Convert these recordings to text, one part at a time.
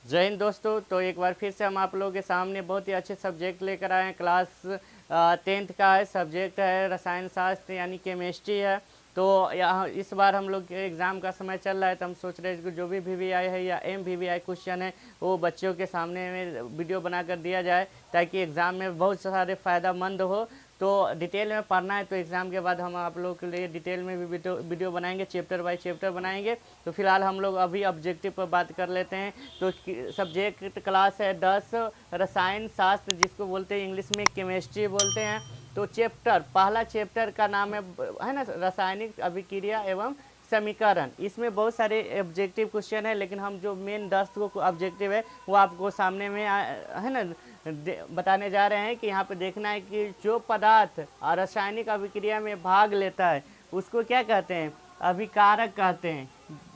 जय हिंद दोस्तों। तो एक बार फिर से हम आप लोगों के सामने बहुत ही अच्छे सब्जेक्ट लेकर आए हैं। क्लास 10th का है सब्जेक्ट है रसायन शास्त्र यानी केमिस्ट्री है। तो यहाँ इस बार हम लोग के एग्ज़ाम का समय चल रहा है, तो हम सोच रहे हैं कि जो भी VVI है या MVVI क्वेश्चन है वो बच्चों के सामने में वीडियो बनाकर दिया जाए, ताकि एग्ज़ाम में बहुत सारे फ़ायदेमंद हो। तो डिटेल में पढ़ना है तो एग्ज़ाम के बाद हम आप लोगों के लिए डिटेल में भी वीडियो बनाएंगे, चैप्टर बाय चैप्टर बनाएंगे। तो फिलहाल हम लोग अभी ऑब्जेक्टिव पर बात कर लेते हैं। तो सब्जेक्ट क्लास है 10 रसायन शास्त्र, जिसको बोलते हैं इंग्लिश में केमिस्ट्री बोलते हैं। तो चैप्टर पहला चैप्टर का नाम है ना रासायनिक अभिक्रिया एवं समीकरण। इसमें बहुत सारे ऑब्जेक्टिव क्वेश्चन है, लेकिन हम जो मेन 10 को ऑब्जेक्टिव है वो आपको सामने में है ना बताने जा रहे हैं कि यहाँ पे देखना है कि जो पदार्थ रासायनिक अभिक्रिया में भाग लेता है उसको क्या कहते हैं, अभिकारक कहते हैं।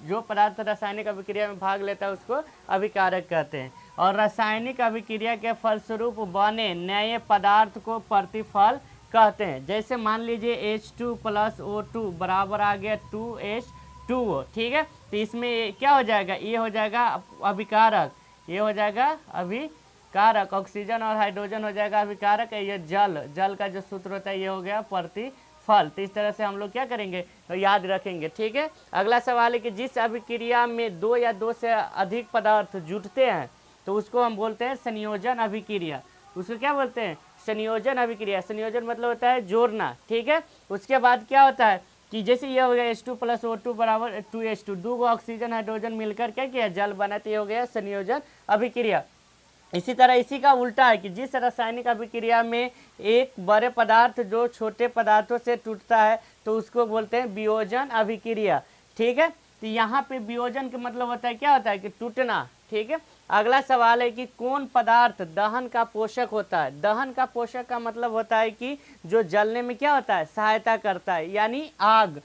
जो पदार्थ रासायनिक अभिक्रिया में भाग लेता है उसको अभिकारक कहते हैं। और रासायनिक अभिक्रिया के फलस्वरूप बने नए पदार्थ को प्रतिफल कहते हैं। जैसे मान लीजिए H2 + O2 बराबर आ गया 2H2O, ठीक है। तो इसमें क्या हो जाएगा, ये हो जाएगा अभिकारक, ये हो जाएगा अभिकारक। ऑक्सीजन और हाइड्रोजन हो जाएगा अभिकारक। ये जल का जो सूत्र होता है ये हो गया प्रतिफल। तो इस तरह से हम लोग क्या करेंगे तो याद रखेंगे, ठीक है। अगला सवाल है कि जिस अभिक्रिया में 2 या 2 से अधिक पदार्थ जुटते हैं तो उसको हम बोलते हैं संयोजन अभिक्रिया। उसको क्या बोलते हैं, संयोजन अभिक्रिया। संयोजन मतलब होता है जोड़ना, ठीक है। उसके बाद क्या होता है कि जैसे ये हो गया H2 + O2 बराबर 2H2, 2 ऑक्सीजन हाइड्रोजन मिलकर क्या किया जल बना, तो ये हो गया संयोजन अभिक्रिया। इसी तरह इसी का उल्टा है कि जिस रासायनिक अभिक्रिया में एक बड़े पदार्थ जो छोटे पदार्थों से टूटता है तो उसको बोलते हैं वियोजन अभिक्रिया, ठीक है। तो यहाँ पे वियोजन का मतलब होता है क्या होता है कि टूटना, ठीक है। अगला सवाल है कि कौन पदार्थ दहन का पोषक होता है। दहन का पोषक का मतलब होता है कि जो जलने में क्या होता है सहायता करता है, यानी आग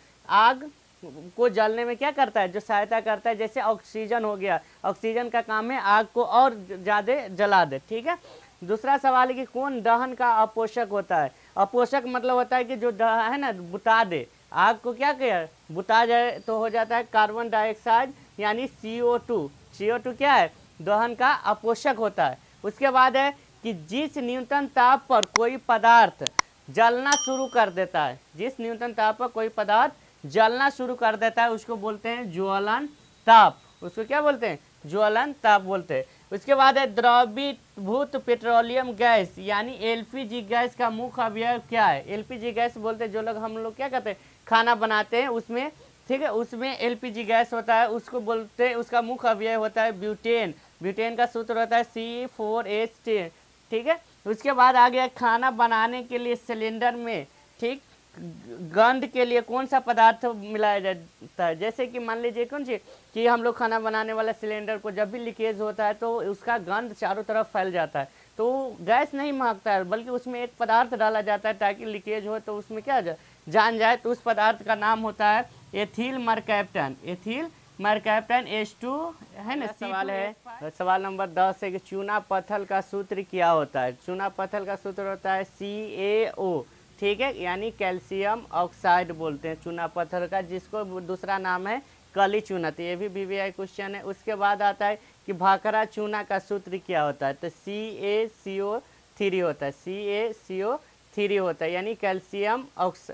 को जलने में क्या करता है जो सहायता करता है। जैसे ऑक्सीजन हो गया, ऑक्सीजन का काम है आग को और ज़्यादा जला दे, ठीक है। दूसरा सवाल है कि कौन दहन का अपोषक होता है। अपोषक मतलब होता है कि जो है ना बुता दे, आग को क्या किया बुता जाए तो हो जाता है कार्बन डाइऑक्साइड यानी CO2। CO2 क्या है दहन का अपोषक होता है। उसके बाद है कि जिस न्यूनतम ताप पर कोई पदार्थ जलना शुरू कर देता है, जिस न्यूनतम ताप पर कोई पदार्थ जलना शुरू कर देता है उसको बोलते हैं ज्वलन ताप। उसको क्या बोलते हैं ज्वलन ताप बोलते हैं। उसके बाद है द्रवीभूत पेट्रोलियम गैस यानी LPG गैस का मुख्य अवयव क्या है। LPG गैस बोलते हैं जो लोग हम लोग क्या कहते हैं खाना बनाते हैं उसमें, ठीक है, उसमें LPG गैस होता है, उसको बोलते हैं उसका मुख्य अवयव होता है ब्यूटेन। ब्यूटेन का सूत्र होता है C4H10, ठीक है। उसके बाद आ गया खाना बनाने के लिए सिलेंडर में, ठीक, गंध के लिए कौन सा पदार्थ मिलाया जाता है। जैसे कि मान लीजिए कौन सी कि हम लोग खाना बनाने वाला सिलेंडर को जब भी लीकेज होता है तो उसका गंध चारों तरफ फैल जाता है, तो गैस नहीं महकता है बल्कि उसमें एक पदार्थ डाला जाता है ताकि लीकेज हो तो उसमें क्या जान जाए। तो उस पदार्थ का नाम होता है ethyl mercaptan. Ethyl mercaptan H2 है ना। सवाल है सवाल नंबर 10 है कि चूना पत्थर का सूत्र क्या होता है। चूना पत्थर का सूत्र होता है CaO, ठीक है, यानी कैल्शियम ऑक्साइड बोलते हैं चूना पत्थर का, जिसको दूसरा नाम है कली चूना। तो ये भी VVI क्वेश्चन है। उसके बाद आता है कि भाखड़ा चूना का सूत्र क्या होता है, तो CaCO3 होता है, CaCO3 होता है, यानी कैल्शियम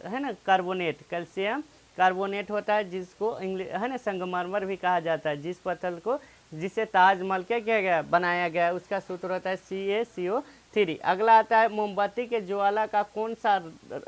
है ना कार्बोनेट, कैल्शियम कार्बोनेट होता है, जिसको इंग्लिश है ना संगमरमर भी कहा जाता है। जिस पत्थर को जिसे ताजमहल क्या किया गया बनाया गया है उसका सूत्र होता है CaCO3। अगला आता है मोमबत्ती के ज्वाला का कौन सा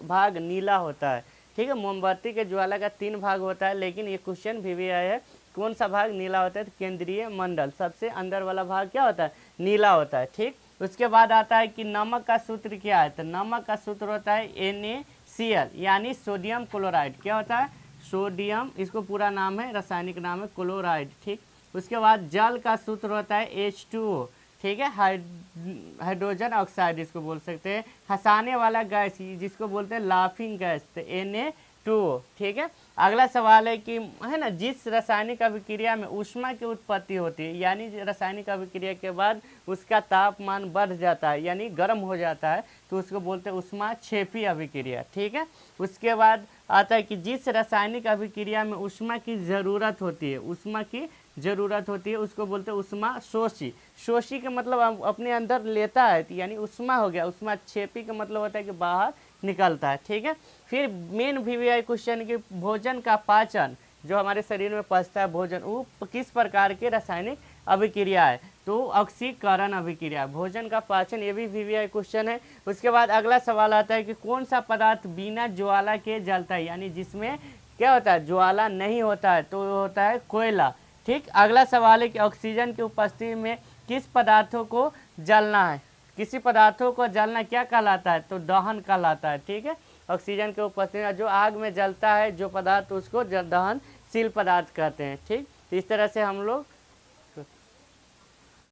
भाग नीला होता है, ठीक है। मोमबत्ती के ज्वाला का 3 भाग होता है, लेकिन ये क्वेश्चन VVI है कौन सा भाग नीला होता है, तो केंद्रीय मंडल सबसे अंदर वाला भाग क्या होता है नीला होता है, ठीक। उसके बाद आता है कि नमक का सूत्र क्या है, तो नमक का सूत्र होता है NaCl यानी सोडियम क्लोराइड। क्या होता है सोडियम, इसको पूरा नाम है रासायनिक नाम है क्लोराइड, ठीक। उसके बाद जल का सूत्र होता है H2O, ठीक है, हाइड्रोजन ऑक्साइड इसको बोल सकते हैं। हंसाने वाला गैस जिसको बोलते हैं लाफिंग गैस, तो Na2O, ठीक है। अगला सवाल है कि है ना जिस रासायनिक अभिक्रिया में ऊष्मा की उत्पत्ति होती है, यानी रासायनिक अभिक्रिया के बाद उसका तापमान बढ़ जाता है यानी गर्म हो जाता है, तो उसको बोलते हैं ऊष्माक्षेपी अभिक्रिया, ठीक है। उसके बाद आता है कि जिस रासायनिक अभिक्रिया में ऊष्मा की ज़रूरत होती है, ऊष्मा की ज़रूरत होती है उसको बोलते हैं उष्मा शोषी। शोषी का मतलब अपने अंदर लेता है, तो यानी उष्मा हो गया। उष्मा क्षेपी का मतलब होता है कि बाहर निकलता है, ठीक है। फिर मेन वीवीआई क्वेश्चन कि भोजन का पाचन, जो हमारे शरीर में पचता है भोजन, वो किस प्रकार के रासायनिक अभिक्रिया है, तो ऑक्सीकरण अभिक्रिया। भोजन का पाचन, ये भी वीवीआई क्वेश्चन है। उसके बाद अगला सवाल आता है कि कौन सा पदार्थ बिना ज्वाला के जलता है, यानी जिसमें क्या होता है, ज्वाला नहीं होता है, तो होता है कोयला, ठीक। अगला सवाल है कि ऑक्सीजन की उपस्थिति में किस पदार्थों को जलना है, किसी पदार्थों को जलना क्या कहलाता है, तो दहन कहलाता है, ठीक है। ऑक्सीजन की उपस्थिति में जो आग में जलता है जो पदार्थ, उसको दहनशील पदार्थ कहते हैं, ठीक। तो इस तरह से हम लोग